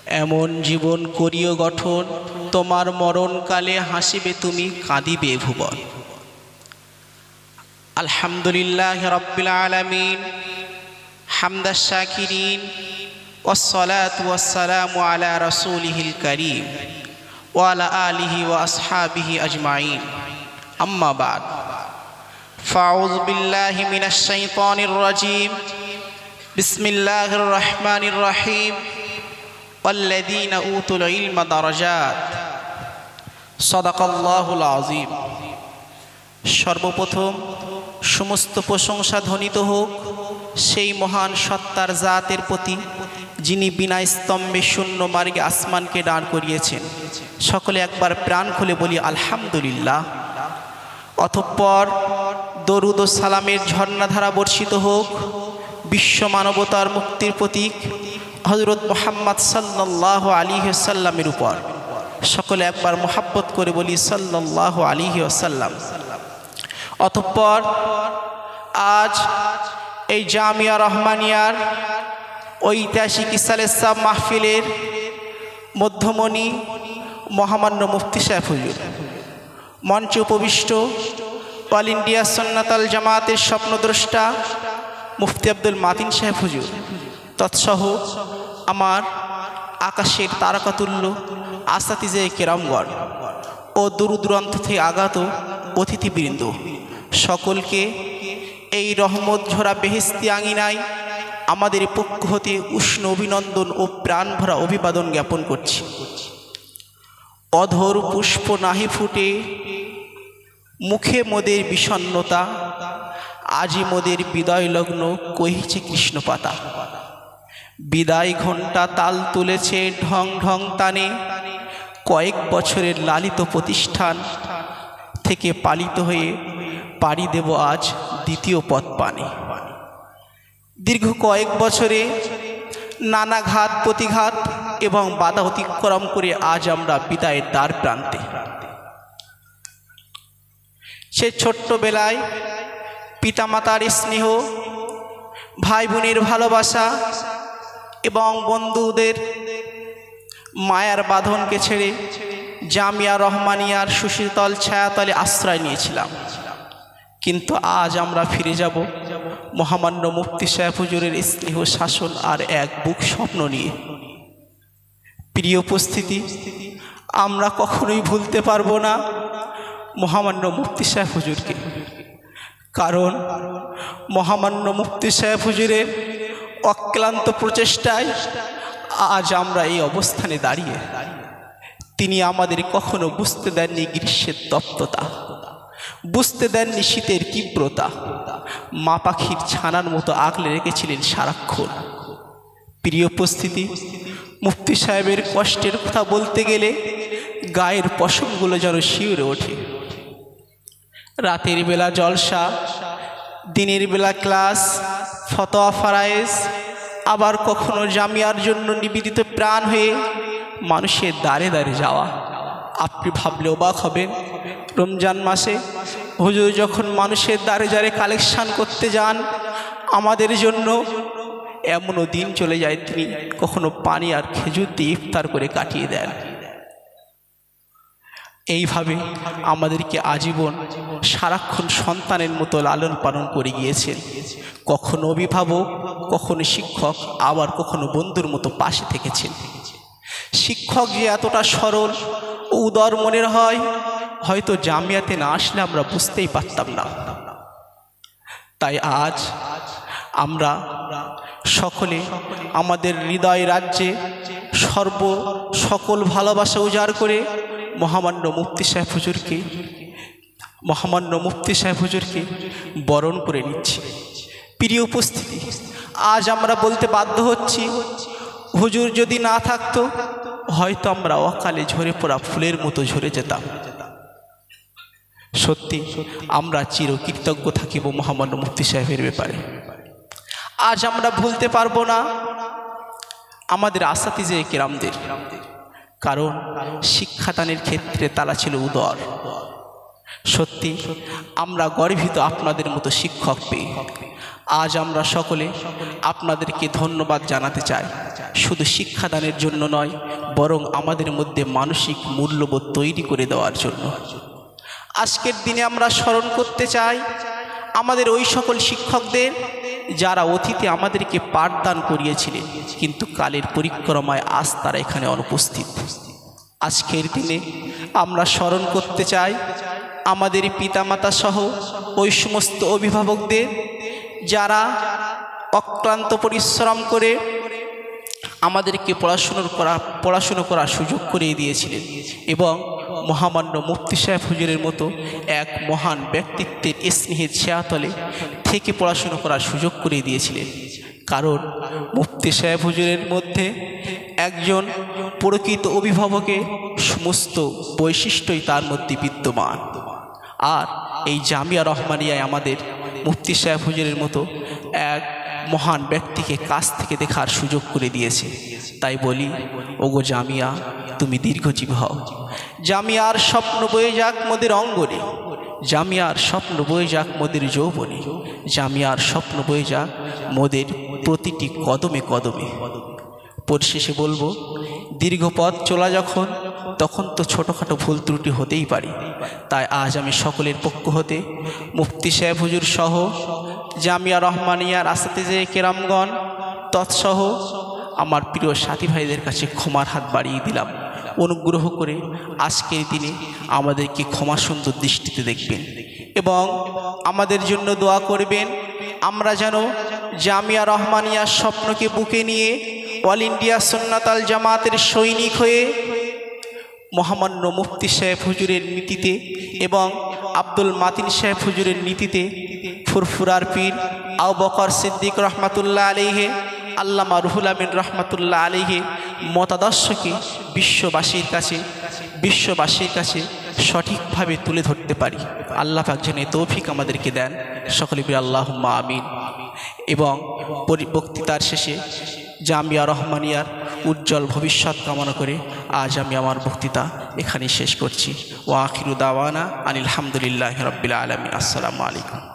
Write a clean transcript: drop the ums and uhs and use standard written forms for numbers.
এমন জীবন করিও গঠন, তোমার মরণকালে হাসিবে তুমি, কাঁদিবে ভুবন। আলহামদুলিল্লাহ রাব্বিল আলামিন হামদাশ শাকিরিন ওয়াসসালাতু ওয়াসসালামু আলা রাসূলিহিল কারীম ওয়া আলা আলিহি ওয়া আসহাবিহি আজমাইন। আম্মা বাদ, ফাউযু বিল্লাহি মিনাশ শাইতানির রাজীম। বিসমিল্লাহির রহমানির রহিম। ওয়াল্লাযীনা উতুল ইলমা দারাজাত। সাদাকাল্লাহুল আযীম। সর্বপ্রথম সমস্ত প্রশংসা ধ্বনিত হোক সেই মহান সত্তার জাতের প্রতি, যিনি বিনা স্তম্ভে শূন্য মার্গে আসমানকে দাঁড় করিয়েছেন। সকলে একবার প্রাণ খুলে বলি আলহামদুলিল্লাহ। অতঃপর দরুদ ও সালামের ঝর্ণাধারা বর্ষিত হোক বিশ্ব মানবতার মুক্তির প্রতীক হযরত মুহাম্মদ সাল্লাল্লাহু আলাইহি ওয়াসাল্লামের উপর। সকলে একবার মুহাব্বত করে বলি সাল্লাল্লাহু আলাইহি ওয়াসাল্লাম। অতঃপর আজ এই জামিয়া রহমানিয়ার ঐতিহাসিক ইসালেসাব মাহফিলের মধ্যমণি মহামান্য মুফতি সাহেব হুজুর, মঞ্চে উপবিষ্ট অল ইন্ডিয়া সুন্নাতুল জামাতের স্বপ্নদ্রষ্টা মুফতি আব্দুল মাতিন সাহেব হুজুর, তৎসহ আমার আকাশের তারকাতুল্য আসাতিজে কেরামগণ ও দূর দূরান্ত থেকে আগত অতিথিবৃন্দ, সকলকে এই রহমত ঝরা বেহেশতি আঙিনায় আমাদের পক্ষ হতে উষ্ণ অভিনন্দন ও প্রাণ ভরা অভিবাদন জ্ঞাপন করছি। অধর পুষ্প নাহি ফুটে, মুখে মোদের বিষণ্ণতা, আজি মোদের বিদায় লগ্ন কহিছে কৃষ্ণপাতা। বিদায় ঘণ্টা তাল তুলেছে ঢং ঢং তানে, কয়েক বছরের লালিত প্রতিষ্ঠান থেকে পালিত হয়ে পাড়ি দেব আজ দ্বিতীয় পথ পানে। দীর্ঘ কয়েক বছরে নানা ঘাত প্রতিঘাত এবং বাধা অতিক্রম করে আজ আমরা বিদায়ের দ্বার প্রান্তে। সে ছোট্টবেলায় পিতামাতার স্নেহ, ভাই বোনের ভালোবাসা এবং বন্ধুদের মায়ার বাঁধনকে ছেড়ে জামিয়া রহমানিয়ার সুশীতল ছায়াতলে আশ্রয় নিয়েছিলাম। কিন্তু আজ আমরা ফিরে যাব মহামান্য মুফতি সাহেব হুজুরের স্নেহ শাসন আর এক বুক স্বপ্ন নিয়ে। প্রিয় উপস্থিতি, আমরা কখনোই ভুলতে পারবো না মহামান্য মুফতি সাহেব হুজুরকে, কারণ মহামান্য মুফতি সাহেব হুজুরের অক্লান্ত প্রচেষ্টায় আজ আমরা এই অবস্থানে দাঁড়িয়ে। তিনি আমাদের কখনো বুঝতে দেননি গ্রীষ্মের তপ্ততা, বুঝতে দেননি শীতের তীব্রতা, মা পাখির ছানার মতো আগলে রেখেছিলেন সারাক্ষণ। প্রিয় উপস্থিতি, মুফতি সাহেবের কষ্টের কথা বলতে গেলে গায়ের পশমগুলো যেন শিউরে ওঠে। রাতের বেলা জলসা, দিনের বেলা ক্লাস, ফতোয়া ফারায়েজ, আবার কখনো জামিয়ার জন্য নিবেদিত প্রাণ হয়ে মানুষের দ্বারে দ্বারে যাওয়া। আপনি ভাবলে অবাক হবেন, রমজান মাসে হুজুর যখন মানুষের দ্বারে দ্বারে কালেকশন করতে যান আমাদের জন্য, এমনও দিন চলে যায় তিনি কখনো পানি আর খেজুর দিয়ে ইফতার করে কাটিয়ে দেন। এইভাবে আমাদেরকে আজীবন সারাক্ষণ সন্তানের মতো লালন পালন করে গিয়েছেন। কখনো অভিভাবক, কখনো শিক্ষক, আবার কখনো বন্ধুর মতো পাশে থেকেছেন। শিক্ষক যে এতটা সরল ও উদার মনের হয়, হয়তো জামিয়াতে না আসলে আমরা বুঝতেই পারতাম না। তাই আজ আমরা সকলে আমাদের হৃদয় রাজ্যে সকল ভালোবাসা উজাড় করে মহামান্য মুফতি সাহেব হুজুরকে বরণ করে নিচ্ছি। প্রিয় উপস্থিতি, আজ আমরা বলতে বাধ্য হচ্ছি, হুজুর যদি না থাকতো হয়তো আমরা অকালে ঝরে পড়া ফুলের মতো ঝরে যেতাম। সত্যি আমরা চিরকৃতজ্ঞ থাকিব মহামান্য মুফতি সাহেবের ব্যাপারে। আজ আমরা ভুলতে পারবো না আমাদের আসাতিজে কেরামদের, কারণ শিক্ষাদানের ক্ষেত্রে তারা ছিল উদার। সত্যি আমরা গর্বিত আপনাদের মতো শিক্ষক পেয়ে। আজ আমরা সকলে আপনাদেরকে ধন্যবাদ জানাতে চাই, শুধু শিক্ষাদানের জন্য নয়, বরং আমাদের মধ্যে মানসিক মূল্যবোধ তৈরি করে দেওয়ার জন্য। আজকের দিনে আমরা স্মরণ করতে চাই আমাদের ওই সকল শিক্ষকদের যারা অতীতে আমাদেরকে পাঠদান করিয়েছিলেন, কিন্তু কালের পরিক্রমায় আজ তারা এখানে অনুপস্থিত। আজকের দিনে আমরা স্মরণ করতে চাই আমাদের পিতামাতা সহ ওই সমস্ত অভিভাবকদের যারা অক্লান্ত পরিশ্রম করে আমাদেরকে পড়াশুনো করার সুযোগ করে দিয়েছিলেন, এবং মহামান্য মুফতি সাহেব হুজুরের মতো এক মহান ব্যক্তিত্বের স্নেহের ছায়াতলে থেকে পড়াশুনো করার সুযোগ করে দিয়েছিলেন। কারণ মুফতি সাহেব হুজুরের মধ্যে একজন প্রকৃত অভিভাবকের সমস্ত বৈশিষ্ট্যই তার মধ্যে বিদ্যমান। আর এই জামিয়া রহমানিয়ায় আমাদের মুফতি সাহেব হুজুরের মতো এক মহান ব্যক্তিকে কাছ থেকে দেখার সুযোগ করে দিয়েছে। তাই বলি, ওগো জামিয়া, তুমি দীর্ঘজীব হও। জামিয়ার স্বপ্ন বয়ে যাক মোদের অঙ্গনে, জামিয়ার স্বপ্ন বয়ে যাক মোদের যৌবনে, জামিয়ার স্বপ্ন বয়ে যাক মোদের প্রতিটি কদমে কদমে। পরিশেষে বলবো, দীর্ঘ পথ চলা যখন, তখন তো ছোটোখাটো ভুল ত্রুটি হতেই পারে। তাই আজ আমি সকলের পক্ষ হতে মুফতি সাহেব হুজুর সহ জামিয়া রহমানিয়ার আসাতিজে কেরামগণ তৎসহ আমার প্রিয় সাথী ভাইদের কাছে ক্ষমার হাত বাড়িয়ে দিলাম। অনুগ্রহ করে আজকের দিনে আমাদেরকে ক্ষমা সুন্দর দৃষ্টিতে দেখবেন এবং আমাদের জন্য দোয়া করবেন। আমরা যেন জামিয়া রহমানিয়ার স্বপ্নকে বুকে নিয়ে অল ইন্ডিয়া সুন্নাত আল জামাতের সৈনিক হয়ে মহামান্য মুফতি সাহেব হুজুরের নীতিতে এবং আব্দুল মাতিন সাহেব হুজুরের নীতিতে ফুরফুরার পীর আবু বকর সিদ্দিক রহমাতুল্লাহ আলাইহি, আল্লামা রুহুল আমিন রহমাতুল্লাহ আলাইহি মতাদর্শকে বিশ্ববাসীর কাছে সঠিকভাবে তুলে ধরতে পারি। আল্লাহ পাক যেন তৌফিক আমাদেরকে দেন। সকলে বলি আল্লাহুম্মা আমিন। এবং বক্তৃতার শেষে জামিয়া রহমানিয়ার উজ্জ্বল ভবিষ্যৎ কামনা করে আজ আমি আমার বক্তৃতা এখানেই শেষ করছি। ওয়া আখিরু দাওয়ানা আনিল হামদুলিল্লাহি রাব্বিল আলামিন। আসসালামু আলাইকুম।